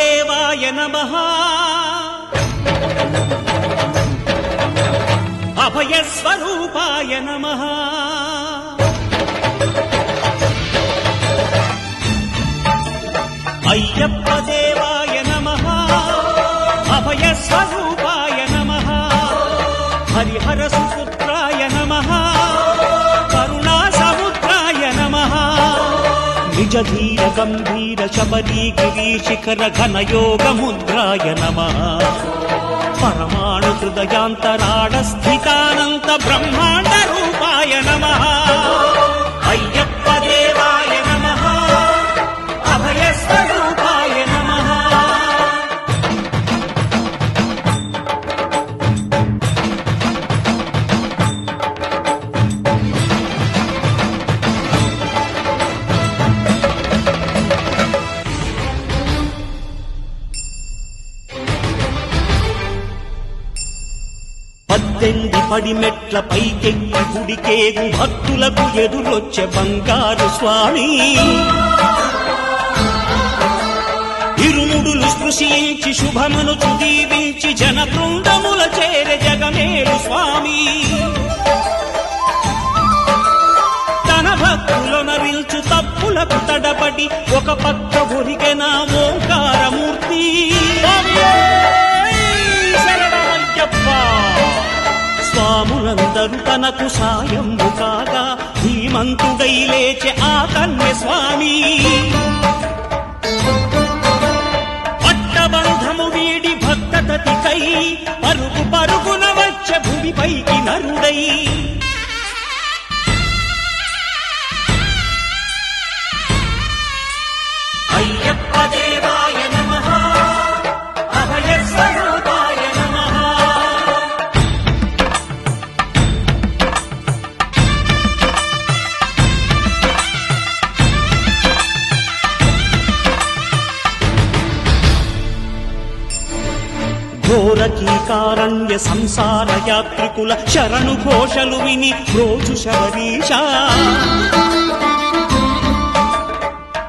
అయ్యప్పదేవాయ నమః అభయస్వరూపాయ నమః అయ్యప్పదేవాయ నమః అభయస్వరూపాయ నమః హరిహర సుపుత్రాయ నమః కరుణాసముద్రాయ నమః నిజధీర గంభీర శబరీ గిరీశిఖర ఘనయోగముద్రాయ నమః పరమాణు హృదయాంతరాడ స్థితానంత బ్రహ్మాండ రూపాయ నమః అయ్యప్పదేవాయ నమః అభయస్వరూపాయ నమః పద్దెంది పడిమెట్ల పైకెక్కి గుడికేగు భక్తులకు ఎదురొచ్చే బంగారు స్వామి ఇరుముడులు స్పృశించి శుభమును చుదీవించి జన బృందముల చేరే జగమేలు స్వామి తన భక్తులొనరిల్చు తప్పులకు తడబడి ఒక పక్క ఒరిగెన ఓంకారమూర్తి స్వాములందరూ తనకు సాయము కాగా ధీమంతుడై లేచె ఆ కన్య స్వామి పట్టబంధము వీడి భక్తతతికై పరుగు పరుగున వచ్చే భూమిపైకి నరుడై అయ్యప్పదేవాయ నమః అభయస్వరూపాయ నమః ఘోరకీకారణ్య సంసార యాత్రికుల శరణు ఘోషలు విని రోజు శబరీష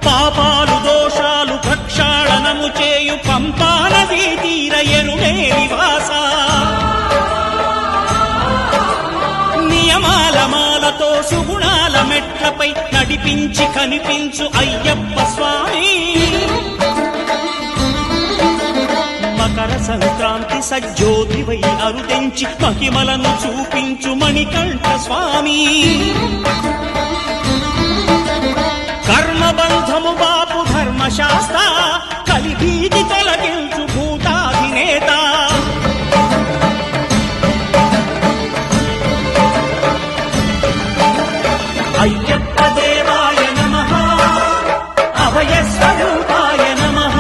పాపాలు దోషాలు ప్రక్షాళనము చేయు పంపానదీ తీర ఎరుడే నివాస నియమాల మాలతో సుగుణాల మెట్లపై నడిపించి కనిపించు అయ్యప్ప స్వామి మకర సంక్రాంతి సజ్జోతివై అరుదెంచి మహిమలను చూపించు మణికంఠ స్వామి కర్మబంధము బాపు ధర్మశాస్త్ర కలిభీతి తొలగించు భూతాధినేత అయ్యప్పదేవాయ నమః అభయస్వరూపాయ నమః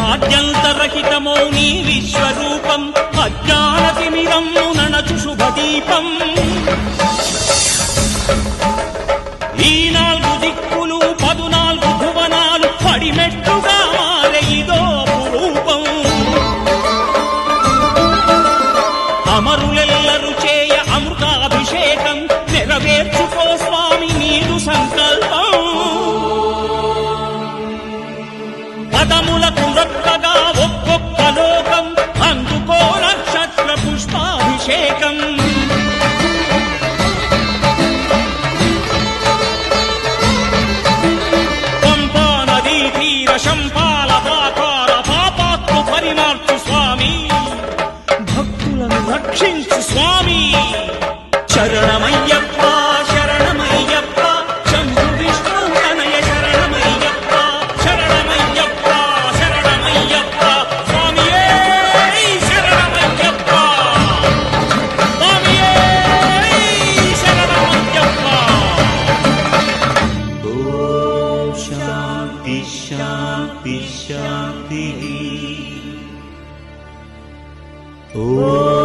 ఆద్యంతరహితమో నీ విశ్వరూపం అజ్ఞానతిమిరము నణచు శుభదీపం ఈ నాలుగు దిక్కులు 14 భువనాలు పడిమెట్టుగా మారే ఇదో రూపం అమరులెల్లరు చేయ అమృతాభిషేకం నెరవేర్చుకో స్వామి నీదు సంకల్పం పదములకు రొక్కగా ఒక్కొక్క లోకం అందుకో నక్షత్ర పుష్పాభిషేకం పంపా నదీ తీర శంపాల పాకార పాపాత్ము పరిమార్చు స్వామి భక్తులను రక్షించు స్వామి శరణమయ్యప్ప శరణమయ్యప్ప శంభు విష్ణు తనయ శరణమయ్యప్ప శరణమయ్యప్ప శరణమయ్యప్ప స్వామియే శరణమయ్యప్ప స్వామియే శరణమయ్యప్ప ఓం శాంతి శాంతి శాంతి ఓం